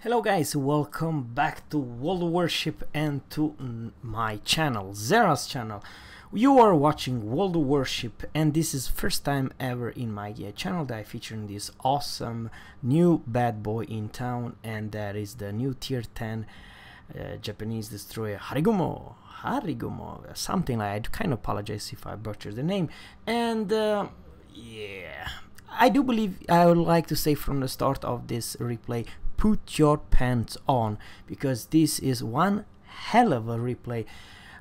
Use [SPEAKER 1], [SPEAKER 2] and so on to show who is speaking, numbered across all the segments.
[SPEAKER 1] Hello guys, welcome back to World of Warship and to my channel, Zerra's channel. You are watching World of Warship and this is first time ever in my channel that I feature this awesome new bad boy in town, and that is the new tier 10 Japanese destroyer Harugumo, something like. I kind of apologize if I butcher the name. And yeah, I do believe I would like to say from the start of this replay, put your pants on, because this is one hell of a replay.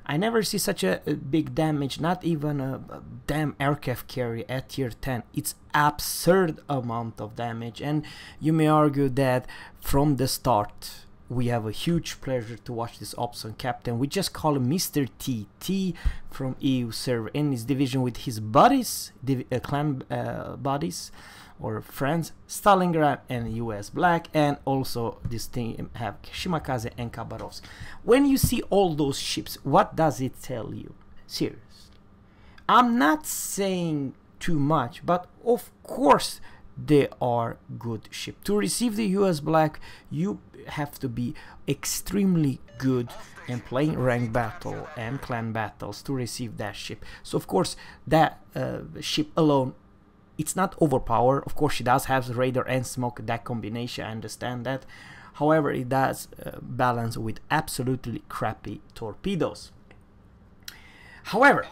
[SPEAKER 1] I never see such a big damage, not even a damn aircraft carrier at tier 10. It's absurd amount of damage, and you may argue that from the start we have a huge pleasure to watch this awesome captain. We just call him Mr. TT from EU server in his division with his buddies, clan buddies or friends, Stalingrad and US Black, and also this team have Shimakaze and Khabarovsk. When you see all those ships, what does it tell you? Seriously, I'm not saying too much, but of course they are good ships. To receive the US Black, you have to be extremely good and playing ranked battle and clan battles to receive that ship. So of course that ship alone, it's not overpowered. Of course she does have radar and smoke, that combination, I understand that. However, it does balance with absolutely crappy torpedoes. However,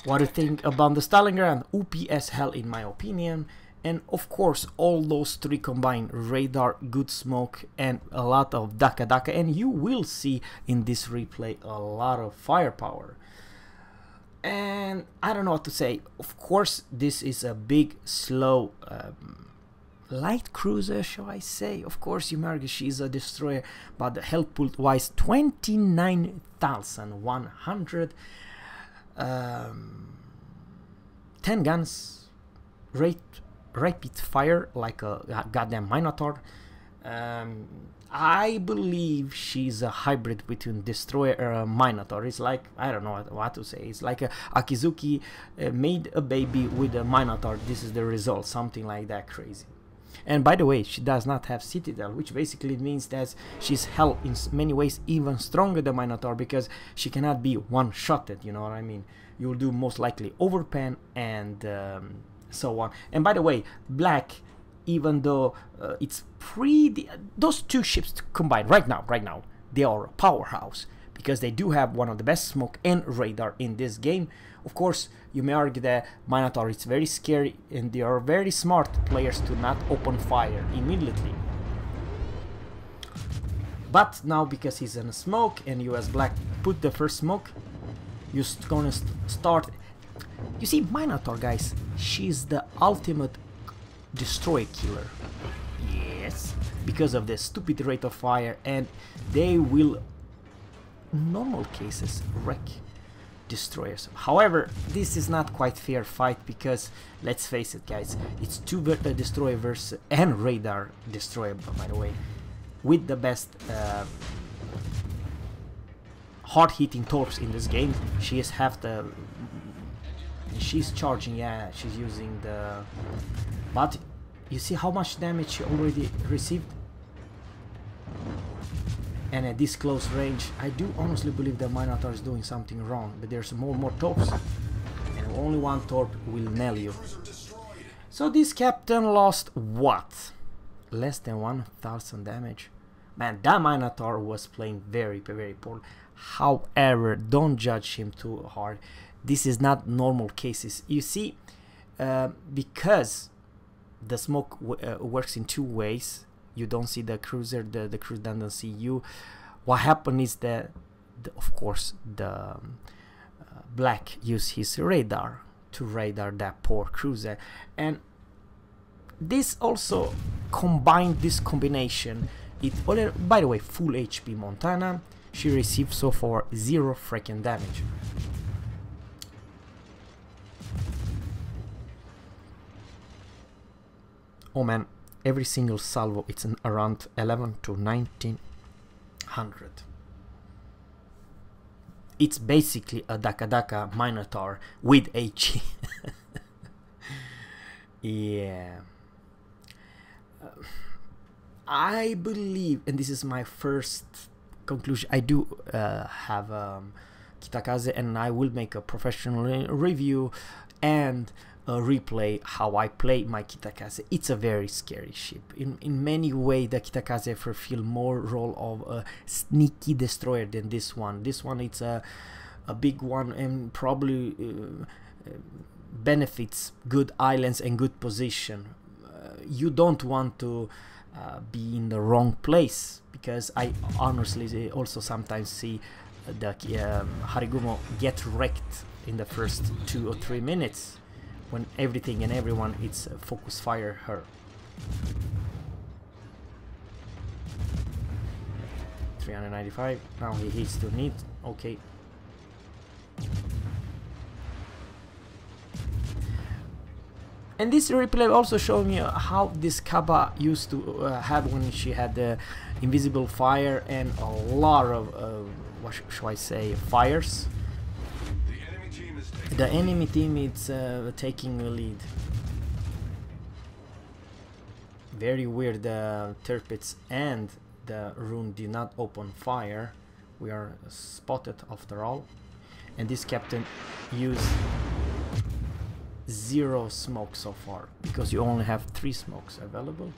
[SPEAKER 1] what do you think about the Stalingrad? OP as hell in my opinion. And of course all those three combined, radar, good smoke, and a lot of Daka, and you will see in this replay a lot of firepower. And I don't know what to say. Of course this is a big, slow, light cruiser, shall I say. Of course Yumargi, she's a destroyer, but the health pool wise 29,100, 10 guns, rapid fire like a goddamn Minotaur. I believe she's a hybrid between destroyer and Minotaur. It's like, I don't know what to say. It's like a Akizuki made a baby with a Minotaur. This is the result, something like that crazy. And by the way, she does not have Citadel, which basically means that she's hell in many ways even stronger than Minotaur, because she cannot be one-shotted, you know what I mean? You'll do most likely overpan and so on. And by the way, Black, even though it's those two ships combined right now, they are a powerhouse, because they do have one of the best smoke and radar in this game. Of course, you may argue that Minotaur is very scary, and they are very smart players to not open fire immediately. But now, because he's in a smoke and US Black put the first smoke, you're gonna start. You see, Minotaur, guys, she's the ultimate destroy killer. Yes, because of the stupid rate of fire, and they will, in normal cases, wreck destroyers. However, this is not quite fair fight, because let's face it, guys, it's two destroyer versus and radar destroyer, by the way, with the best hard-hitting torps in this game. She is half the. She's charging, yeah, she's using the. But you see how much damage she already received? And at this close range, I do honestly believe that Minotaur is doing something wrong, but there's more torps, and only one torp will nail you. So this captain lost what? Less than 1,000 damage. Man, that Minotaur was playing very poorly. However, don't judge him too hard. This is not normal cases. You see, because the smoke works in two ways. You don't see the cruiser, the cruiser doesn't see you. What happened is that, of course, the Black used his radar to radar that poor cruiser. And this also combined, this combination, by the way, full HP Montana. She received so far 0 freaking damage. Oh man, every single salvo, it's around 11 to 1900. It's basically a Daka Minotaur with HE. Yeah. I believe, and this is my first conclusion, I do have Kitakaze, and I will make a professional review and a replay how I play my Kitakaze. It's a very scary ship. In many ways, the Kitakaze fulfill more role of a sneaky destroyer than this one. This one, it's a big one, and probably benefits good islands and good position. You don't want to be in the wrong place, because I honestly also sometimes see the Harugumo get wrecked in the first 2 or 3 minutes when everything and everyone it's focus fire her. 395. Now he hits to need. Okay. And this replay also showing you how this Kaba used to have when she had the invisible fire and a lot of what should I say, fires. The enemy team is taking the lead. Very weird. The Tirpitz and the rune did not open fire. We are spotted after all, and this captain used 0 smoke so far, because you only have 3 smokes available.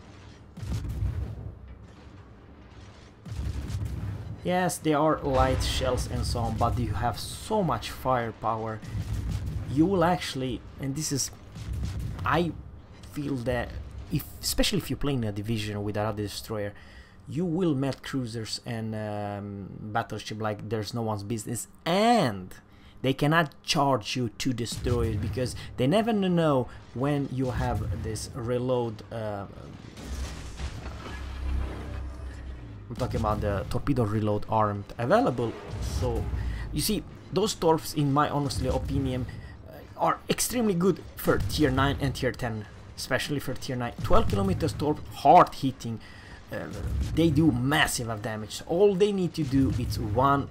[SPEAKER 1] Yes, they are light shells and so on, but you have so much firepower. You will actually, and this is, I feel that especially if you play in a division with another destroyer, you will meet cruisers and battleship like there's no one's business, and they cannot charge you to destroy it, because they never know when you have this reload. I'm talking about the torpedo reload armed available. So you see, those torps, in my honestly opinion, are extremely good for tier 9 and tier 10, especially for tier 9. 12 kilometers torp, hard hitting, they do massive damage. All they need to do is one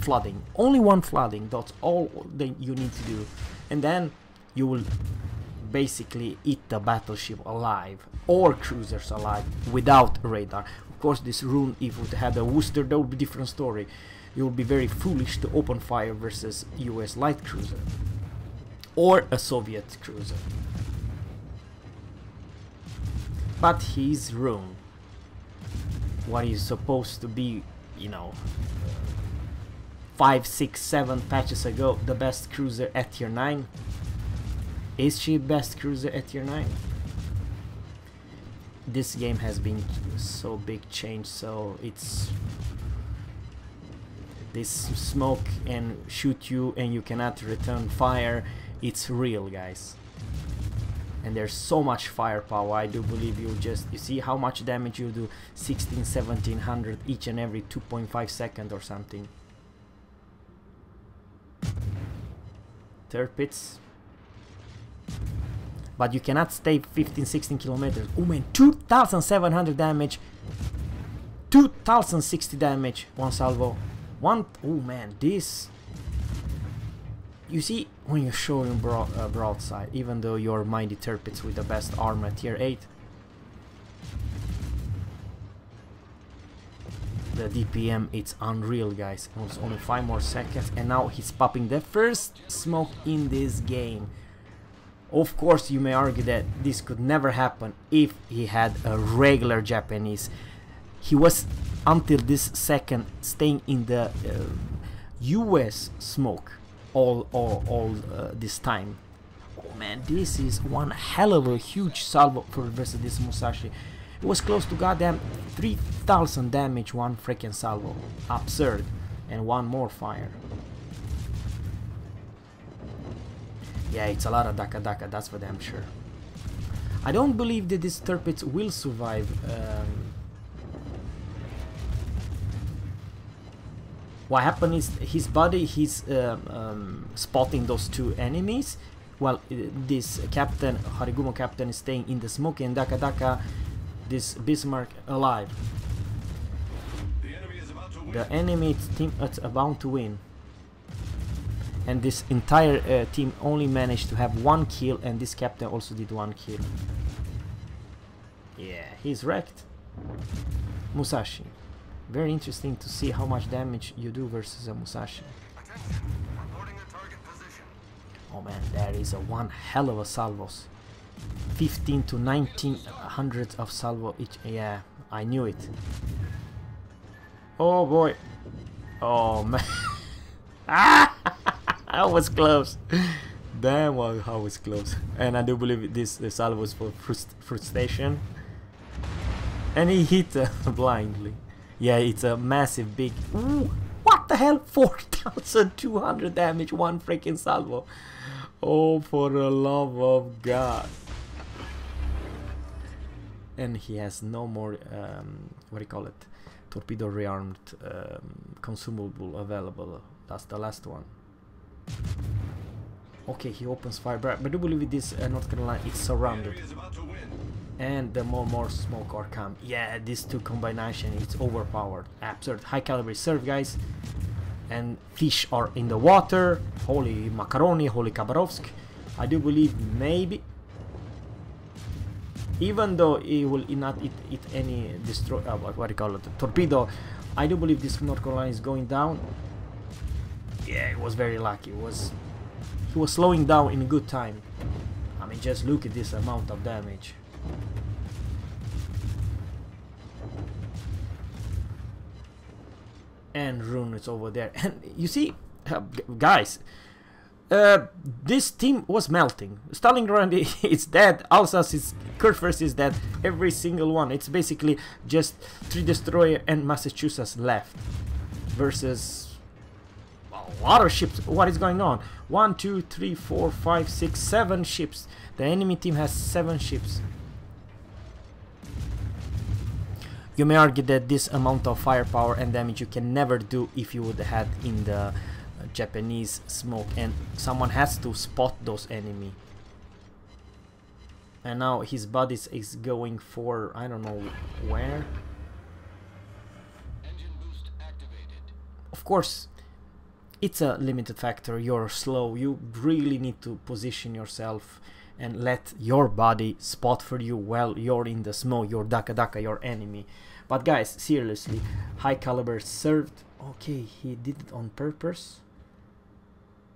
[SPEAKER 1] flooding, only one flooding. That's all you need to do, and then you will basically eat the battleship alive, or cruisers alive, without radar. Of course, this rune, if it had a Worcester, that would be a different story. You would be very foolish to open fire versus US light cruiser or a Soviet cruiser. But he's rune, what is supposed to be, you know, 5, 6, 7 patches ago, the best cruiser at tier 9. Is she best cruiser at tier 9? This game has been so big change, so it's this smoke and shoot you and you cannot return fire. It's real, guys, and there's so much firepower. I do believe you see how much damage you do, 1700 each and every 2.5 seconds or something. Tirpitz, but you cannot stay 15-16 kilometers. Oh man, 2700 damage, 2060 damage, one salvo. Oh man, this, you see, when you're showing broadside, even though you're mighty Tirpitz with the best armor at tier 8, the DPM, it's unreal, guys. It's only 5 more seconds, and now he's popping the first smoke in this game. Of course, you may argue that this could never happen if he had a regular Japanese. He was, until this second, staying in the US smoke all this time. Oh man, this is one hell of a huge salvo for versus this Musashi. It was close to goddamn 3000 damage, one freaking salvo. Absurd. And one more fire. Yeah, it's a lot of Daka, that's for damn sure. I don't believe that this Tirpitz will survive. What happened is his body, he's spotting those 2 enemies, while this captain, Harugumo captain, is staying in the smoke, and Daka, this Bismarck, alive. The enemy team is about to win. And this entire team only managed to have 1 kill, and this captain also did 1 kill. Yeah, he's wrecked. Musashi. Very interesting to see how much damage you do versus a Musashi. Oh man, there is a one hell of a salvos. 15 to 1900 of salvo each. Yeah, I knew it. Oh boy. Oh man. Ah! That was close. Damn, well, how was close. And I do believe this the salvo is for frustration. And he hit blindly. Yeah, it's a massive big... Ooh, what the hell? 4,200 damage, one freaking salvo. Oh, for the love of God. And he has no more, what do you call it? Torpedo rearmed consumable available. That's the last one. Okay, he opens fire, but I do believe this North Carolina is surrounded. And the more smoke are come. Yeah, these two combination, it's overpowered. Absurd. High caliber serve, guys. And fish are in the water. Holy macaroni, holy Khabarovsk. I do believe maybe, even though it will not eat any destroy, what do you call it, torpedo, I do believe this North Carolina is going down. Yeah, it was very lucky. He was slowing down in a good time. I mean, just look at this amount of damage. And Rune is over there. And you see, guys, this team was melting. Stalingrad is dead. Alsace Kurfürst is dead. Every single one. It's basically just 3 destroyer and Massachusetts left versus a lot of ships. What is going on? 1, 2, 3, 4, 5, 6, 7 ships. The enemy team has 7 ships. You may argue that this amount of firepower and damage you can never do if you would have had in the Japanese smoke, and someone has to spot those enemy. And now his body is going for I don't know where.
[SPEAKER 2] Engine boost activated.
[SPEAKER 1] Of course, it's a limited factor. You're slow. You really need to position yourself and let your body spot for you while you're in the smoke. Your Daka, your enemy. But guys, seriously, high caliber served. Okay, he did it on purpose.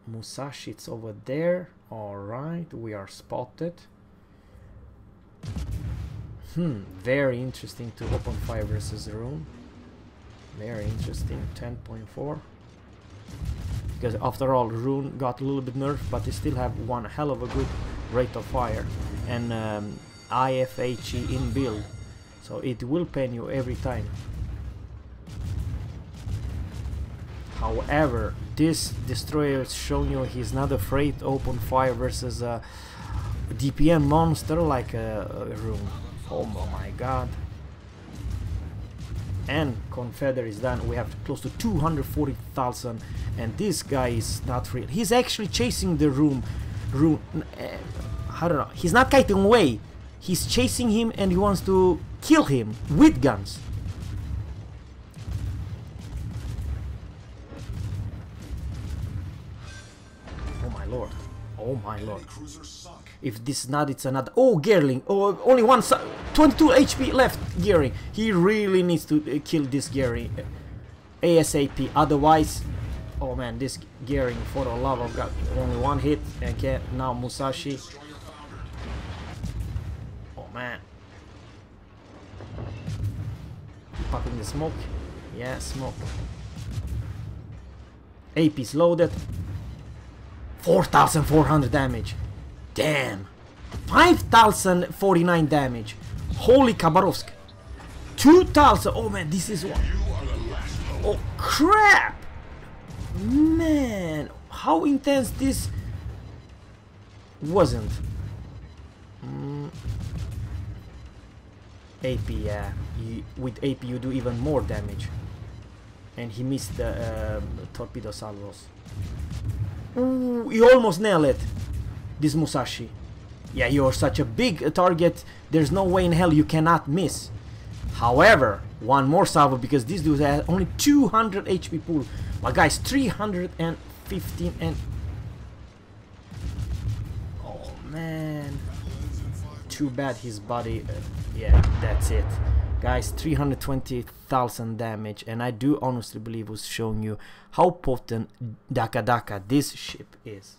[SPEAKER 1] Musashi, it's over there. Alright, we are spotted. Very interesting to open fire versus Rune. Very interesting. 10.4. Because after all, Rune got a little bit nerfed, but they still have one hell of a good rate of fire and IFHE in build, so it will pen you every time. However, this destroyer is showing you he's not afraid to open fire versus a DPM monster like a Rune. Oh my God. And Confederate is done. We have close to 240,000, and this guy is not real. He's actually chasing the Rune. I don't know. He's not kiting away. He's chasing him, and he wants to kill him with guns. Oh my lord. Oh my lord. If this is not, it's another. Oh, Gerling. Oh, only one. 22 HP left. Gearing. He really needs to kill this Gearing ASAP. Otherwise, oh man, this Gearing, for the love of God, only one hit. Okay, now Musashi. Oh man. Popping the smoke. Yeah, smoke. AP is loaded. 4,400 damage. Damn. 5,049 damage. Holy Khabarovsk. 2,000. Oh man, this is one. Oh crap. Man, how intense this wasn't. AP, yeah. With AP you do even more damage. And he missed the torpedo salvos. Ooh, he almost nailed it. This Musashi. Yeah, you're such a big target. There's no way in hell you cannot miss. However, one more salvo because this dude has only 200 HP pool. But guys, 315 and... Oh man. too bad his body, yeah, that's it. Guys, 320,000 damage, and I do honestly believe was showing you how potent Daka this ship is.